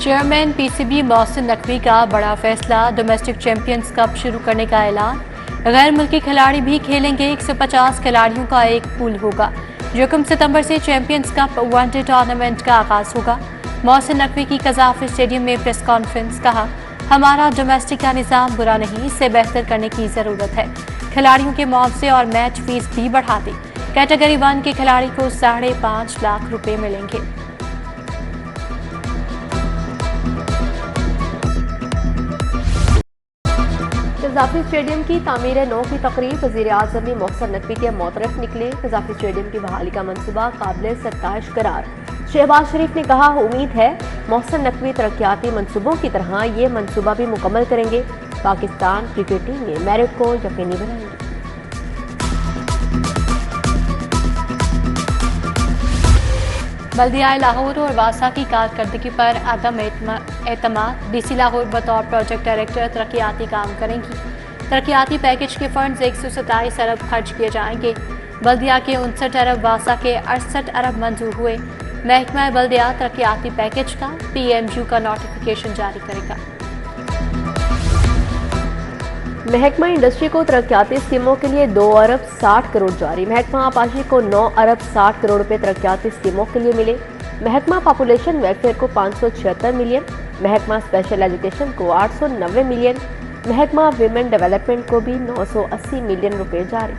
Chairman PCB Mohsin Naqvi का बड़ा फैसला, डोमेस्टिक चैंपियंस कप शुरू करने का ऐलान। गैर मुल्की खिलाड़ी भी खेलेंगे। 150 खिलाड़ियों का एक पूल होगा। 1 सितंबर से चैंपियंस कप वनडे टूर्नामेंट का आगाज होगा। मोहसिन नकवी की कज़ाफ़ी स्टेडियम में प्रेस कॉन्फ्रेंस। कहा, हमारा डोमेस्टिक का निज़ाम बुरा नहीं, इसे बेहतर करने की ज़रूरत है। खिलाड़ियों के मुआवजे और मैच फीस भी बढ़ा दी। कैटेगरी 1 के खिलाड़ी को 5.5 लाख रुपए मिलेंगे। कज़ाफ़ी स्टेडियम की तामीर नौ की तकरीब, वज़ीर-ए-आज़म ने मोहसिन नकवी के मोतरफ निकले। कज़ाफ़ी स्टेडियम की बहाली का मंसूबा काबिल सत्ताइश करार। शहबाज शरीफ ने कहा, उम्मीद है मोहसिन नकवी तरक्याती मंसूबों की तरह ये मंसूबा भी मुकम्मल करेंगे। पाकिस्तान क्रिकेट टीम में मेरिट को यकीनी बनाएंगे। बल्दियाए लाहौर और वासा की कारकर्दगी पर अदम एतमाद। डीसी लाहौर बतौर प्रोजेक्ट डायरेक्टर तरक्याती काम करेंगी। तरक्याती पैकेज के फंड्स 127 अरब खर्च किए जाएंगे। बल्दिया के 59 अरब, वासा के 68 अरब मंजूर हुए। महकमा बल्दिया तरक्याती पैकेज का PMU का नोटिफिकेशन जारी करेगा। महकमा इंडस्ट्री को तरक्याती स्कीमों के लिए 2 अरब 60 करोड़ जारी। महकमा आबादी को 9 अरब 60 करोड़ रुपए तरक्याती स्कीमों के लिए मिले। महकमा पॉपुलेशन वेलफेयर को 576 मिलियन। महकमा स्पेशल एजुकेशन को 890 मिलियन। महकमा विमेन डेवलपमेंट को भी 980 मिलियन रुपए जारी।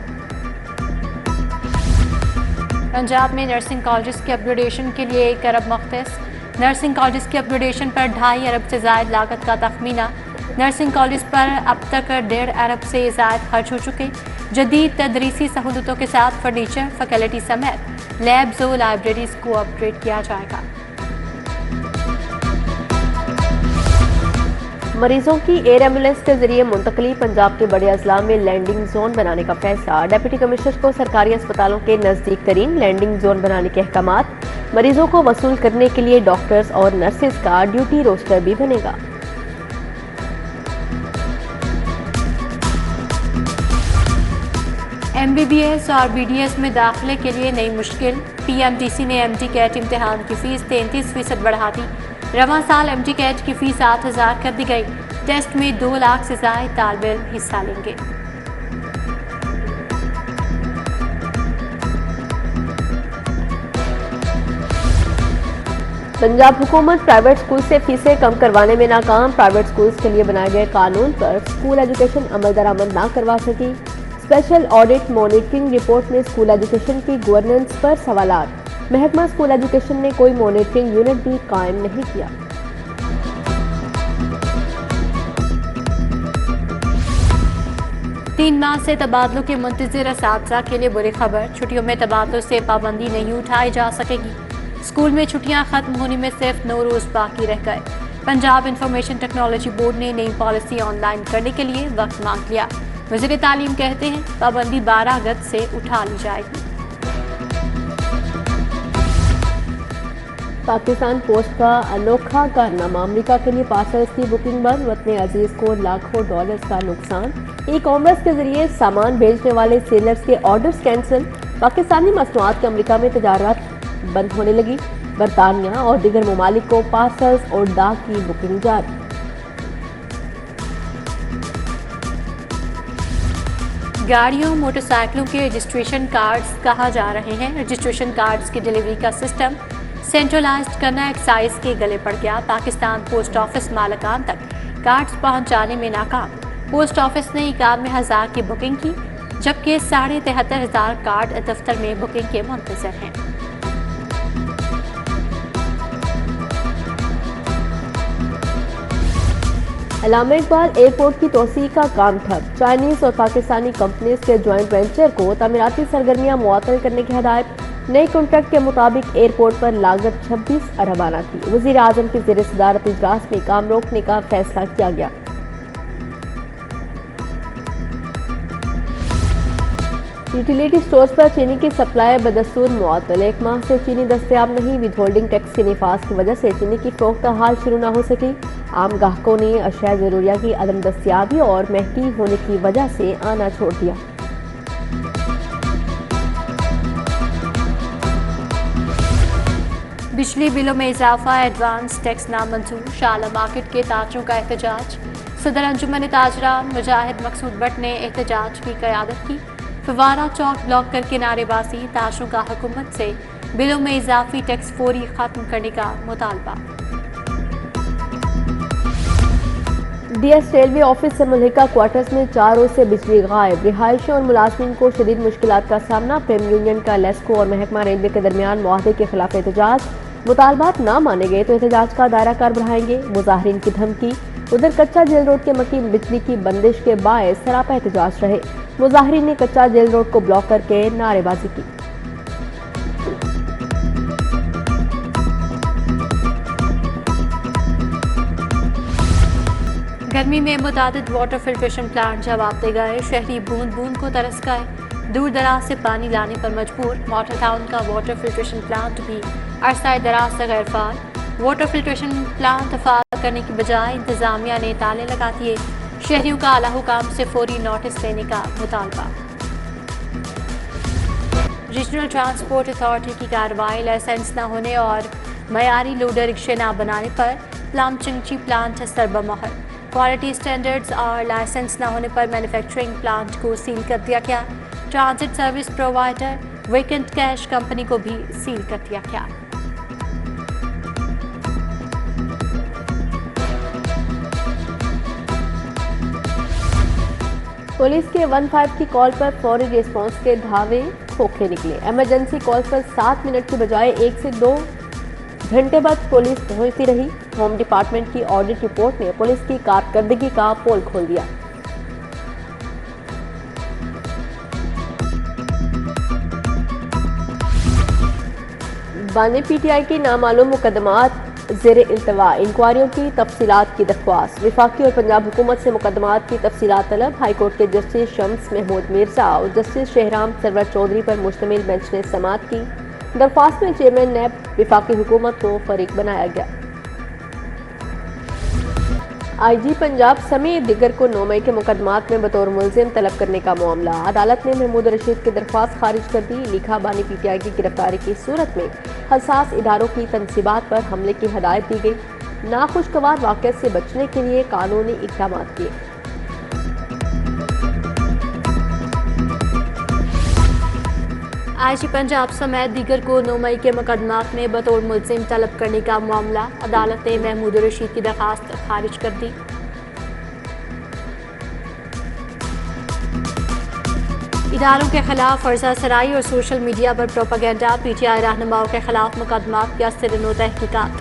पंजाब में नर्सिंग कॉलेज के अपग्रेडेशन के लिए 1 अरब मुख्तस। नर्सिंग कॉलेज के अपग्रेडेशन पर 2.5 अरब से ज़ायद लागत का तखमीना। नर्सिंग कॉलेज पर अब तक 1.5 अरब से ज़ायद खर्च हो चुके। जदीद तदरीसी सहूलतों के साथ फर्नीचर, फैकल्टी समेत लैब्स और लाइब्रेरीज को अपग्रेड किया जाएगा। मरीजों की एयर एम्बुलेंस के जरिए मुंतकली। पंजाब के बड़े अजला में लैंडिंग जोन बनाने का फैसला। डिप्टी कमिश्नर को सरकारी अस्पतालों के नजदीक तरीन लैंडिंग जोन बनाने के अहकामात। मरीजों को वसूल करने के लिए डॉक्टर्स और नर्सेज का ड्यूटी रोस्टर भी बनेगा। MBBS और BDS में दाखिले के लिए नई मुश्किल। PMTC ने MD कैट इम्तिहान की फीस 33% बढ़ा दी। रवां साल MD कैट की फीस 8,000 कर दी गई। टेस्ट में 2 लाख से ज़ायद तालिबे इल्म हिस्सा लेंगे। पंजाब हुकूमत प्राइवेट स्कूल से फीसें कम करवाने में नाकाम। प्राइवेट स्कूल्स के लिए बनाए गए कानून पर स्कूल एजुकेशन अमल दरामद न करवा सकी। स्पेशल ऑडिट मॉनिटरिंग रिपोर्ट में स्कूल एजुकेशन की गवर्नेंस पर सवालात। महकमा स्कूल एजुकेशन ने कोई मॉनिटरिंग यूनिट भी कायम नहीं किया। तीन माह से तबादलों के मुंतज़िर असातिज़ा के लिए बुरी खबर। छुट्टियों में तबादलों से पाबंदी नहीं उठाई जा सकेगी। स्कूल में छुट्टियां खत्म होने में सिर्फ 9 रोज बाकी रह गए। पंजाब इंफॉर्मेशन टेक्नोलॉजी बोर्ड ने नई पॉलिसी ऑनलाइन करने के लिए वक्त मांग लिया। वज़ीर तालीम कहते हैं, पाबंदी 12 अगस्त से उठा ली जाएगी। पाकिस्तान पोस्ट का अनोखा कारनामा। अमेरिका के लिए पार्सल्स की बुकिंग बंद। वतन अजीज को लाखों डॉलर्स का नुकसान। ई-कॉमर्स के जरिए सामान भेजने वाले सेलर्स के ऑर्डर्स कैंसिल। पाकिस्तानी मसनूआत की अमेरिका में तजारत बंद होने लगी। बरतानिया और दीगर ममालिक को पार्सल्स और डाक की बुकिंग जारी। गाड़ियों मोटरसाइकिलों के रजिस्ट्रेशन कार्ड्स कहा जा रहे हैं। रजिस्ट्रेशन कार्ड्स की डिलीवरी का सिस्टम सेंट्रलाइज्ड करना एक्साइज के गले पड़ गया। पाकिस्तान पोस्ट ऑफिस मालकान तक कार्ड्स पहुंचाने में नाकाम। पोस्ट ऑफिस ने 91,000 की बुकिंग की, जबकि 73,500 कार्ड दफ्तर में बुकिंग के मुंतजर हैं। अल्लामा इकबाल एयरपोर्ट की तोसी का काम ठप। चाइनीज और पाकिस्तानी कंपनीज के ज्वाइंट वेंचर को तमीराती सरगर्मियां मुअत्तल करने की हदायत। नए कॉन्ट्रैक्ट के मुताबिक एयरपोर्ट पर लागत 26 अरब आना थी। वज़ीर आज़म की ज़ेर सदारत इजलास में काम रोकने का फैसला किया गया। यूटिलिटी स्टोर्स पर चीनी की सप्लाई बदस्तूर मुअत्तल। 1 माह से चीनी दस्तयाब नहीं। विद होल्डिंग टैक्स के निफाज की वजह से चीनी की फरोख्त हाल शुरू न हो सकी। आम ग्राहकों ने अशिया ज़रूरिया की अदम दस्तयाबी और महंगी होने की वजह से आना छोड़ दिया। बिजली बिलों में इजाफा, एडवांस टैक्स नामंजूर, शाला मार्केट के ताजरों का एहतजाज। सदर अंजुमन ताजरान मुजाहिद मकसूद भट्ट ने एहतजाज की क़यादत की। फवारा चौक ब्लॉक करके नारेबाजी, ताजरों का हुकूमत से बिलों में इजाफी टैक्स फौरी खत्म करने का मुतालबा। डीएस रेलवे ऑफिस से मुल्हिका क्वार्टर्स में 4 रोज से बिजली गायब, रिहायशी और मुलाजमीन को शदीद मुश्किलात का सामना। प्रेम यूनियन का लेस्को और महकमा रेलवे के दरमियान मुआहदे के खिलाफ एहतजाज, मुतालबात न माने गए तो एहतजाज का दायरा कार बढ़ाएंगे, मुजाहरीन की धमकी। उधर कच्चा जेल रोड के मकी बिजली की बंदिश के बायस सरापा एहतजाज रहे, मुजाहरीन ने कच्चा जेल रोड को ब्लॉक करके नारेबाजी की। गर्मी में मुतादिद वाटर फिल्ट्रेशन प्लांट जवाब दे गए, शहरी बूंद बूंद को तरस गए, दूर दराज से पानी लाने पर मजबूर। मॉडल टाउन का वाटर फिल्ट्रेशन प्लांट भी अरसा दराज से गैर फाल। वाटर फिल्ट्रेशन प्लांट फाल करने की बजाय इंतजामिया ने ताले लगा दिए, शहरियों का आला हुकाम से फौरी नोटिस लेने का मुतालबा। रीजनल ट्रांसपोर्ट अथॉरिटी की कार्रवाई, लाइसेंस न होने और मयारी लोडर रिक्शे न बनाने पर प्लम चिंची प्लांट सरबमोहर। क्वालिटी स्टैंडर्ड्स और लाइसेंस न होने पर मैन्युफैक्चरिंग प्लांट को सील कर दिया गया। Transit service provider weekend cash company को भी सील कर दिया गया। पुलिस के 15 की कॉल पर फौरी रिस्पांस के धावे खोखले निकले। इमरजेंसी कॉल पर 7 मिनट की बजाय 1 से 2 घंटे बाद पुलिस पहुंचती रही। होम डिपार्टमेंट की ऑडिट रिपोर्ट ने पुलिस की कारकर्दगी का पोल खोल दिया। बानी पीटीआई की नामालूम मुकदमात ज़ेरे इल्तवा, इंक्वायरियों की तफसीलात की दरख्वास्त। वफाकी और पंजाब हुकूमत से मुकदमात की तफसीलात तलब। हाईकोर्ट के जस्टिस शम्स महमूद मिर्जा और जस्टिस शहराम सरवर चौधरी पर मुश्तमिल बेंच ने समाअत की। दरख्वास्त में चेयरमैन नैब वफाकी हुकूमत को फरीक बनाया गया। आईजी पंजाब समेत दिगर को 9 मई के मुकदमात में बतौर मुलजिम तलब करने का मामला। अदालत ने महमूद रशीद की दरख्वास्त खारिज कर दी। लिखा, बानी पीटीआई की गिरफ्तारी की सूरत में हसास इदारों की तनसीबात पर हमले की हदायत दी गई। नाखुशगवार वाक़िअत से बचने के लिए कानूनी इक़दाम किए। आईजी पंजाब समेत दीगर को 9 मई के मुकदमात में बतौर मुलजिम तलब करने का मामला। अदालत ने महमूद रशीद की दरखास्त खारिज कर दी। इदारों के खिलाफ फर्जा सराई और सोशल मीडिया पर प्रोपागेंडा, पीटीआई रहनुमाओं के खिलाफ मुकदमात या सिरनो तहकीकात।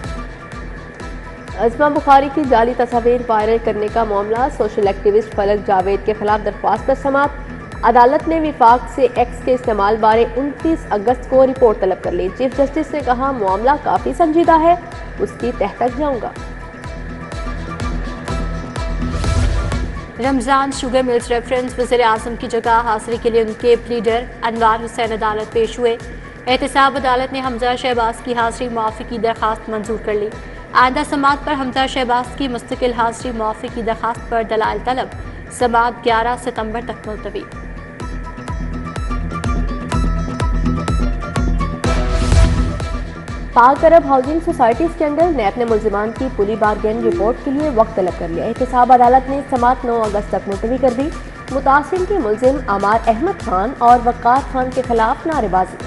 अज़मा बुखारी की जाली तस्वीर वायरल करने का मामला। सोशल एक्टिविस्ट फलक जावेद के खिलाफ दरख्वास्त पर समाअत। अदालत ने विफाक से एक्स के इस्तेमाल बारे 29 अगस्त को रिपोर्ट तलब कर ली। चीफ जस्टिस ने कहा, मामला काफी संजीदा है, उसकी तह तक जाऊंगा। रमजान शुगर मिल्स रेफरेंस वज़ीर आज़म की जगह हासिल के लिए उनके प्लीडर अनवार हुसैन अदालत पेश हुए। एहतसाब अदालत ने हमजा शहबाज की हाजिरी मुआफ़ी की दरखास्त मंजूर कर ली। आइंदा समाअत पर हमजा शहबाज की मुस्तकिल हाजिरी मुआफ़ी की दरखास्त पर दलाइल तलब। समाअत 11 सितंबर तक मुलतवी। पाक अरब हाउसिंग सोसाइटी स्कैंडल, नैब ने मुल्जिमान की पुली बारगेन रिपोर्ट के लिए वक्त तलब कर लिया। एहतसाब अदालत ने समाअत 9 अगस्त तक मुलतवी कर दी। मुतासिर के मुल्जिम अमार अहमद खान और वक़ार खान के खिलाफ नारेबाजी।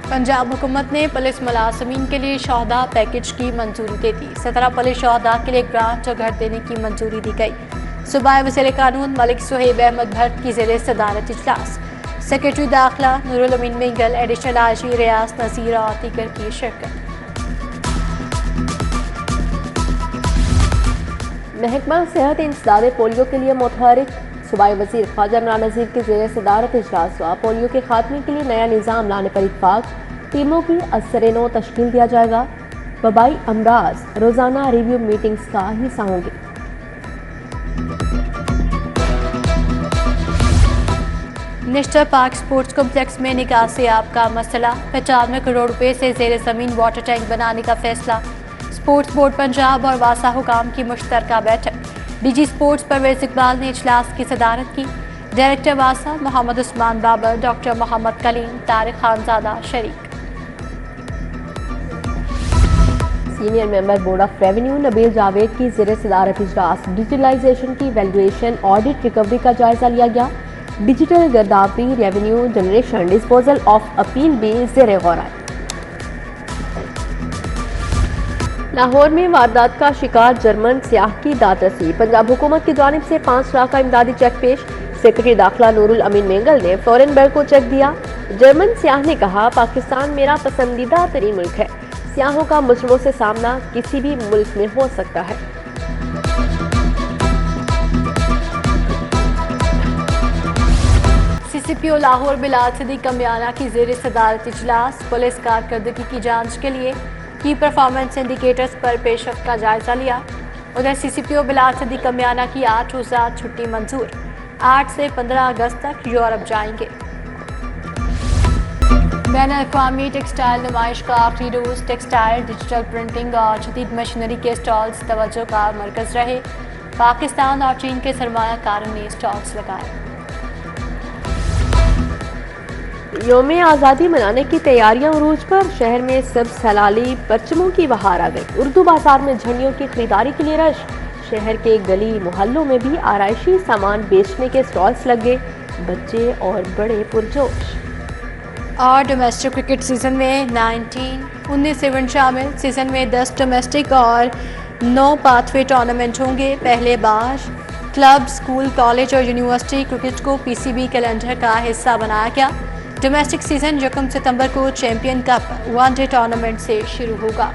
पंजाब हुकूमत ने पुलिस मुलाजमीन के लिए शोहदा पैकेज की मंजूरी दे दी। 17 पुलिस शोहदा के लिए ग्रांट और घर देने की मंजूरी दी गई। सूबाई वज़ीर कानून मलिक सुहेब अहमद भट्ट की ज़ेरे सदारत इजलास। सेक्रेटरी दाखिला नूरुल अमीन मिंगल, एडिशनल आईजी रियाज नज़ीर और दीगर की शिरकत। महकमा सेहत इंसदाद पोलियो के लिए मुतहरिक। सूबाई वज़ीर ख्वाजा इमरान नज़ीर की ज़ेरे सदारत इजलास हुआ। पोलियो के खात्मे के लिए नया निज़ाम लाने पर इत्फाक। टीमों की असर-ए-नौ तश्कील दिया जाएगा। वबाई अमराज रोज़ाना रिव्यू मीटिंग्स का हिस्सा होंगे। नेशनल पार्क स्पोर्ट्स कॉम्प्लेक्स में निकासी आब का मसला। 95 करोड़ रुपए से ज़ेरे ज़मीन वाटर टैंक बनाने का फैसला। स्पोर्ट्स बोर्ड पंजाब और वासा हुकाम की मुश्तरका बैठक। डीजी स्पोर्ट्स परवेज इकबाल ने इजलास की सदारत की। डायरेक्टर वासा मोहम्मद उस्मान बाबर, डॉक्टर मोहम्मद कलीम, तारिक खानजादा शरीक। Senior member board of revenue Nabeel Javed की ज़ेर सदारत इजलास डिजिटलाइजेशन की वैल्यूएशन ऑडिट रिकवरी का जायजा लिया गया। डिजिटल गिरदावरी, revenue generation, disposal of appeal भी ज़ेर गौर आए। लाहौर में वारदात का शिकार जर्मन सियाह की दादरसी, पंजाब हुकूमत की जानिब से 5 लाख का इमदादी चेक पेश। सेक्रेटरी दाखिला नूरुल अमीन मेंगल ने फॉरेन बैग को चेक दिया। जर्मन सियाह ने कहा, पाकिस्तान मेरा पसंदीदा तरीन मुल्क है, सियाहों का मुस्लिमों से सामना किसी भी मुल्क में हो सकता है। सीसीपीओ लाहौर बिलाल सिद्दीक कमियाना की ज़ेर सदारत इजलास पुलिस कारकर्दगी की जांच के लिए की परफॉर्मेंस इंडिकेटर्स पर पेशरफ्त का जायजा लिया। उधर सीसीपीओ बिलाल सिद्दीक कमियाना की 8 रोज़ा छुट्टी मंजूर, 8 से 15 अगस्त तक यूरोप जाएंगे। बैनुल-अक़वामी टेक्सटाइल नुमाइश का आखिरी रोज़ टेक्सटाइल, डिजिटल प्रिंटिंग और जदीद मशीनरी के स्टॉल्स तवज्जो का मरकज़ रहे। पाकिस्तान और चीन के सरमायाकारों ने स्टॉल्स लगाए। यौम आज़ादी मनाने की तैयारियां उरूज पर, शहर में सब्ज़ हलाली परचमों की बहार आ गई। उर्दू बाजार में झंडियों की खरीदारी के लिए रश, शहर के गली मोहल्लों में भी आराइशी सामान बेचने के स्टॉल्स लग गए। बच्चे और बड़े पुरजोश। और डोमेस्टिक क्रिकेट सीजन में 19 इवेंट शामिल। सीजन में 10 डोमेस्टिक और 9 पाथवे टूर्नामेंट होंगे। पहले बार क्लब, स्कूल, कॉलेज और यूनिवर्सिटी क्रिकेट को पीसीबी कैलेंडर का हिस्सा बनाया गया। डोमेस्टिक सीजन 1 सितंबर को चैंपियन कप वनडे टूर्नामेंट से शुरू होगा।